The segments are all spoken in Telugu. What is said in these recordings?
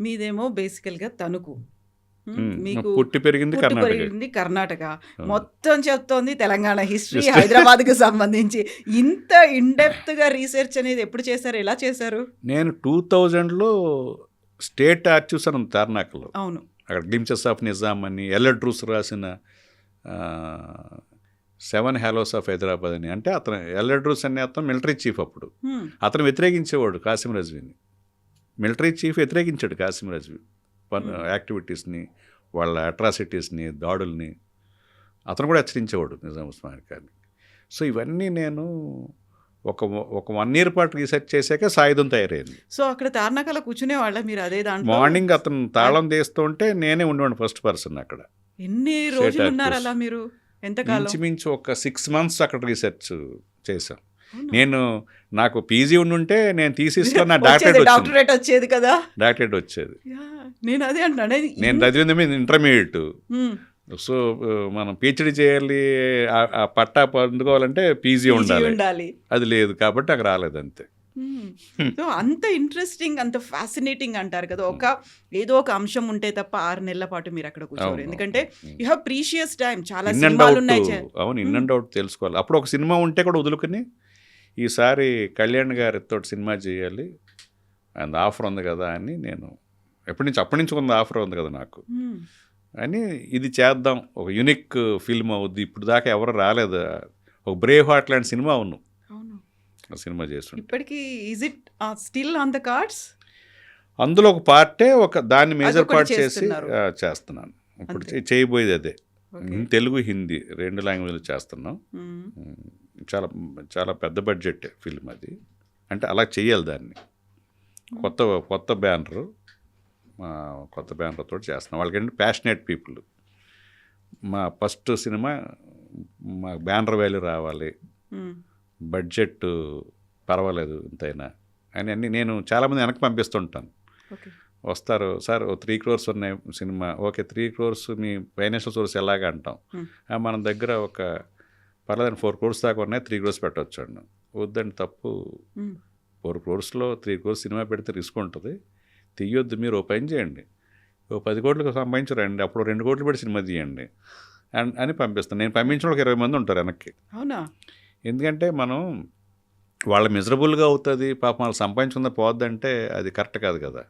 మీదేమో బేసికల్‌గా తణుకు. మీకు పుట్టి పెరిగింది పుట్టి కర్ణాటక. పెరిగింది కర్ణాటక. అవును. మొత్తం చెప్తోంది తెలంగాణ హిస్టరీ, History. హైదరాబాద్‌కి సంబంధించి. ఇంత ఇన్ డెప్త్‌గా రీసెర్చ్ అనేది ఎప్పుడు చేశారు? ఎలా చేశారు? నేను 2000లో స్టేట్ ఆర్చివ్స్ అని ఉంది తార్నాకలో. అవును. అక్కడ గ్లింప్సెస్ ఆఫ్ నిజాం అని ఎల్లడ్ రూస్ రాసిన 7 హాలోస్ ఆఫ్ హైదరాబాద్ అని. అంటే అతను ఎల్లడ్ రూస్ అనే అతను మిలిటరీ చీఫ్ అప్పుడు. హ్మ్. అతను వ్యతిరేకించేవాడు కాసిం రజ్వీని. మిలిటరీ చీఫ్ వ్యతిరేకించాడు కాసిం రజ్వీ యాక్టివిటీస్ని, వాళ్ళ అట్రాసిటీస్ని, దాడుల్ని. అతను కూడా హెచ్చరించేవాడు నిజాం ఉస్మాన్ ఖాన్ని. సో ఇవన్నీ నేను ఒక 1 year పాటు రీసెర్చ్ చేశాక సాయుధం తయారైంది. సో అక్కడ తార్నాకలో కూర్చునేవాళ్ళ మీరు అదే దాంట్లో? మార్నింగ్ అతను తాళం తీస్తూ ఉంటే నేనే ఉండేవాడిని ఫస్ట్ పర్సన్ అక్కడ. ఎన్ని రోజులు ఉన్నారు అలా మీరు? ఎంతకాలం? ఇంచుమించు ఒక 6 months అక్కడ రీసెర్చ్ చేశాం. అవునా? నాకు పీజీ ఉండుంటే నేను థీసిస్లో నా డాక్టరేట్ డాక్టరేట్ వచ్చేది కదా. డాక్టరేట్ వచ్చేది. నేను అదే అంటున్నాను. నేను చదివింది మీద ఇంటర్మీడియట్. సో మనం పిహెచ్డి చేయాలి, ఆ పట్టా పొందుకోవాలంటే పీజీ ఉండాలి. అది లేదు కాబట్టి అక్కడ రాలేదు అంతే. సో అంత ఇంట్రెస్టింగ్, అంత ఫ్యాసినేటింగ్ అంటారు కదా. ఏదో ఒక అంశం ఉంటే తప్ప 6 నెలల పాటు మీరు అక్కడ కూర్చోరు. ఎందుకంటే యూ హ్యావ్ ప్రీషియస్ టైం. చాలా సినిమాలు ఉన్నాయి. అవును, ఇన్ అండ్ అవుట్ తెలుసుకోవాలి. అప్పుడు ఒక సినిమా ఉంటే కూడా వదులుకుని ఈసారి కళ్యాణ్ గారితో సినిమా చేయాలి అండ్ ఆఫర్ ఉంది కదా అని నేను అప్పటి నుంచి కొంత ఆఫర్ ఉంది కదా నాకు అని, ఇది చేద్దాం, ఒక యూనిక్ ఫిల్మ్ అవుద్ది, ఇప్పుడు దాకా ఎవరు రాలేదు, ఒక బ్రేవ్ హార్ట్ లాంటి సినిమా అవును ఆ సినిమా చేస్తుంటే. ఇప్పటికీ is it still on the cards? అందులో ఒక పార్టే, ఒక దాన్ని మేజర్ పార్ట్ చేసి చేస్తున్నారు. చేస్తున్నాను ఇప్పుడు. చేయబోయేది అదే. తెలుగు, హిందీ 2 లాంగ్వేజ్లు చేస్తున్నాం. చాలా చాలా పెద్ద బడ్జెట్ ఫిల్మ్ అది. అంటే అలా చేయాలి దాన్ని. కొత్త బ్యానరు, కొత్త బ్యానర్ తోటి చేస్తున్నాం. వాళ్ళకంటే ప్యాషనేట్ పీపుల్. మా ఫస్ట్ సినిమా మా బ్యానర్ వాల్యూ రావాలి, బడ్జెట్ పర్వాలేదు ఇంతైనా అని అన్నీ నేను చాలామంది వెనక్కి పంపిస్తుంటాను. వస్తారు, సార్ 3 crores ఉన్నాయి సినిమా. ఓకే, 3 crores మీ ఫైనాన్షియల్ సోర్స్ ఎలాగ అంటాం. మన దగ్గర ఒక పర్లేదని 4 crores దాకా ఉన్నాయి, 3 crores పెట్టవచ్చు అండి. వద్దండి, తప్పు. 4 crores-లో 3 crores సినిమా పెడితే రిస్క్ ఉంటుంది, తీయొద్దు. మీరు ఓ పని చేయండి, ఓ 10 కోట్లు సంపాదించరండి, అప్పుడు 2 కోట్లు పెట్టి సినిమా తీయండి అని పంపిస్తాను. నేను పంపించిన వాళ్ళకి 20 మంది ఉంటారు వెనక్కి. అవునా? ఎందుకంటే మనం వాళ్ళ మిజరబుల్గా అవుతుంది, పాపం వాళ్ళు సంపాదించుకుందా పోద్దంటే అది కరెక్ట్ కాదు కదా.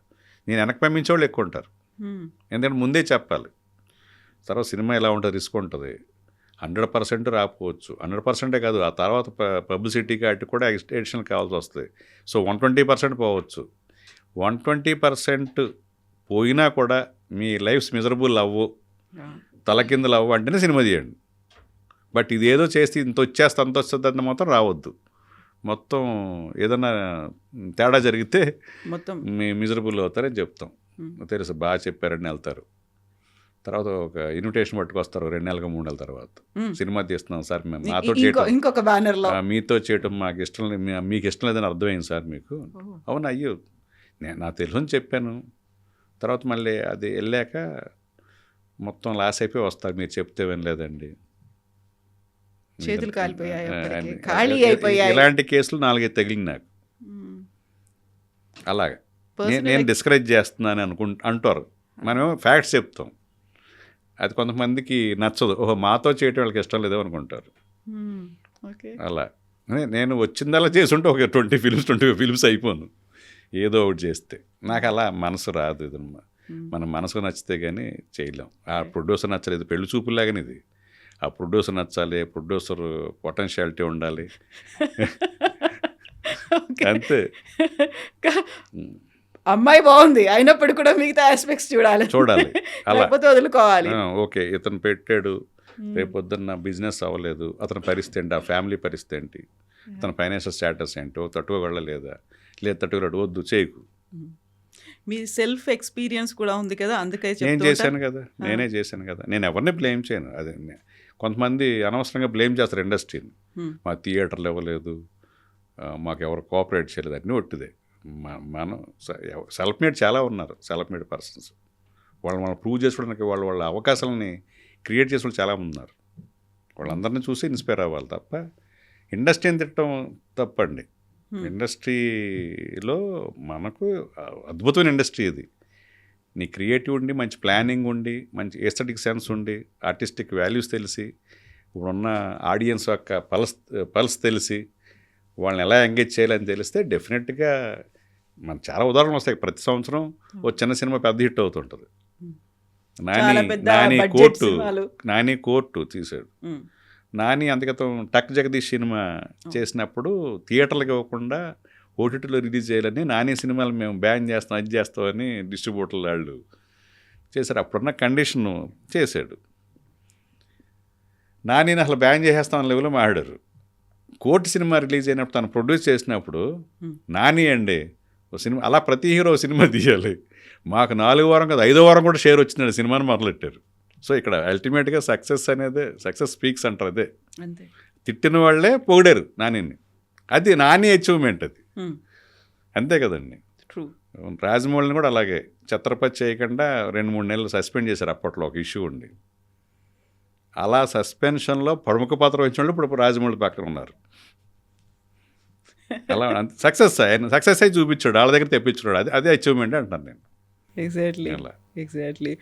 నేను వెనక్కి పంపించే వాళ్ళు ఎక్కువ ఉంటారు. ఎందుకంటే ముందే చెప్పాలి, తర్వాత సినిమా ఎలా ఉంటుంది, రిస్క్ ఉంటుంది, 100% రాకపోవచ్చు. 100%ఏ కాదు, ఆ తర్వాత పబ్లిసిటీకి అటు కూడా ఎడిషనల్ కావాల్సి వస్తుంది. సో 120% పోవచ్చు. 120% పోయినా కూడా మీ లైఫ్స్ మిజరబుల్ అవ్వు, తలకిందులు అవ్వు అంటేనే సినిమా తీయండి. బట్ ఇదేదో చేసి ఇంత వచ్చేస్తే అంత వస్తుంది అంత మాత్రం రావద్దు. మొత్తం ఏదన్నా తేడా జరిగితే మొత్తం మీ మిజరబుల్ అవుతారని చెప్తాం. తెలుసు, బాగా చెప్పారని వెళ్తారు. తర్వాత ఒక ఇన్విటేషన్ పట్టుకొస్తారు 2 నెలలకు 3 నెలల తర్వాత. సినిమా తీస్తున్నాం సార్, మేము మాతో చేయటం, ఇంకొక బ్యానర్లో మీతో చేయటం మాకు ఇష్టం లేదు, మీకు ఇష్టం లేదని అర్థమైంది సార్ మీకు. అవును, అయ్యో నాకు తెలుసు అని చెప్పాను. తర్వాత మళ్ళీ అది వెళ్ళాక మొత్తం లాస్ అయిపోయి వస్తారు, మీరు చెప్తే వినలేదండి, చేతులు కాలిపోయాయి, ఖాళీ అయిపోయాయి. ఇలాంటి కేసులు 4-5 తగిలింది నాకు. అలాగే నేను డిస్కరేజ్ చేస్తున్నాను అంటారు. మనమేమో ఫ్యాక్ట్స్ చెప్తాం, అది కొంతమందికి నచ్చదు. ఓహో, మాతో చేయటం వాళ్ళకి ఇష్టం లేదో అనుకుంటారు. అలా నేను వచ్చిందలా చేసుంటే ఒక 25 ఫిల్మ్స్ అయిపోను ఏదో ఒకటి చేస్తే. నాకు అలా మనసు రాదు. ఇదమ్మా, మన మనసు నచ్చితే కానీ చేయలేం. ఆ ప్రొడ్యూసర్ నచ్చలేదు, పెళ్లి చూపులాగానే ఇది. ఆ ప్రొడ్యూసర్ నచ్చాలి, ప్రొడ్యూసర్ పొటెన్షియాలిటీ ఉండాలి, అంతే. అమ్మాయి బాగుంది అయినప్పుడు కూడా మిగతా ఆస్పెక్ట్స్ చూడాలి, అలా వదులుకోవాలి. ఓకే, ఇతను పెట్టాడు, రేపు పొద్దున్న బిజినెస్ అవ్వలేదు, అతని పరిస్థితి ఏంటి, ఆ ఫ్యామిలీ పరిస్థితి ఏంటి, అతని ఫైనాన్షియల్ స్టేటస్ ఏంటో, తట్టుకోగలలేదా, లేదు తట్టుకోలేడు, వద్దు చేయకు. మీ సెల్ఫ్ ఎక్స్పీరియన్స్ కూడా ఉంది కదా, అందుకే నేనే చేశాను కదా. నేను ఎవరిని బ్లేమ్ చేయను. అదే కొంతమంది అనవసరంగా బ్లేమ్ చేస్తారు ఇండస్ట్రీని. మా థియేటర్లు ఇవ్వలేదు, మాకు ఎవరు కోఆపరేట్ చేయలేదు, అన్నీ ఒట్టిదే. మనం సెల్ఫ్ మేడ్ చాలా ఉన్నారు, సెల్ఫ్ మేడ్ పర్సన్స్. వాళ్ళు ప్రూవ్ చేసుకోవడానికి వాళ్ళ అవకాశాలని క్రియేట్ చేసే వాళ్ళు చాలామంది ఉన్నారు. వాళ్ళందరినీ చూసి ఇన్స్పైర్ అవ్వాలి తప్ప ఇండస్ట్రీని తిట్టడం తప్పండి. ఇండస్ట్రీలో మనకు అద్భుతమైన ఇండస్ట్రీ ఇది. నీ క్రియేటివ్ ఉండి మంచి ప్లానింగ్ ఉండి మంచి ఎస్థెటిక్ సెన్స్ ఉండి ఆర్టిస్టిక్ వాల్యూస్ తెలిసి ఇప్పుడున్న ఆడియన్స్ యొక్క పల్స్ తెలిసి వాళ్ళని ఎలా ఎంగేజ్ చేయాలని తెలిస్తే డెఫినెట్గా మన చాలా ఉదాహరణలు వస్తాయి. ప్రతి సంవత్సరం ఓ చిన్న సినిమా పెద్ద హిట్ అవుతుంటుంది. నాని కోర్టు తీశాడు. నాని అందుకతం టక్ జగదీష్ సినిమా చేసినప్పుడు థియేటర్లకు ఇవ్వకుండా ఓటీటీలో రిలీజ్ చేయాలని నాని సినిమాలు మేము బ్యాన్ చేస్తాం అది చేస్తామని డిస్ట్రిబ్యూటర్లు వాళ్ళు చేశారు. అప్పుడున్న కండిషన్ చేశాడు. నానిని అసలు బ్యాన్ చేసేస్తామని లెవెల్లో మాట్లాడారు. కోర్టు సినిమా రిలీజ్ అయినప్పుడు తను ప్రొడ్యూస్ చేసినప్పుడు నాని అండి ఓ సినిమా అలా ప్రతి హీరో సినిమా తీయాలి, మాకు 4వ వారం కదా 5వ వారం కూడా షేర్ వచ్చిందండి సినిమాని మొదలెట్టారు. సో ఇక్కడ అల్టిమేట్గా సక్సెస్ అనేది సక్సెస్ స్పీక్స్ అంటారు. అదే తిట్టిన వాళ్ళే పొగిడారు నానిని, అది నాని అచీవ్మెంట్ అది. అంతే కదండి. రాజమౌళిని కూడా అలాగే ఛత్రపతి చేయకుండా 2-3 నెలలు సస్పెండ్ చేశారు. అప్పట్లో ఒక ఇష్యూ ఉండి అలా సస్పెన్షన్లో ప్రముఖ పాత్ర వచ్చిన వాళ్ళు ఇప్పుడు రాజమౌళి పక్కన ఉన్నారు. అలా సక్సెస్ ఆయన సక్సెస్ అయి చూపించాడు, వాళ్ళ దగ్గర తెప్పించాడు. అదే అచీవ్మెంట్ అంటాను నేను. ఎగ్జాక్ట్లీ.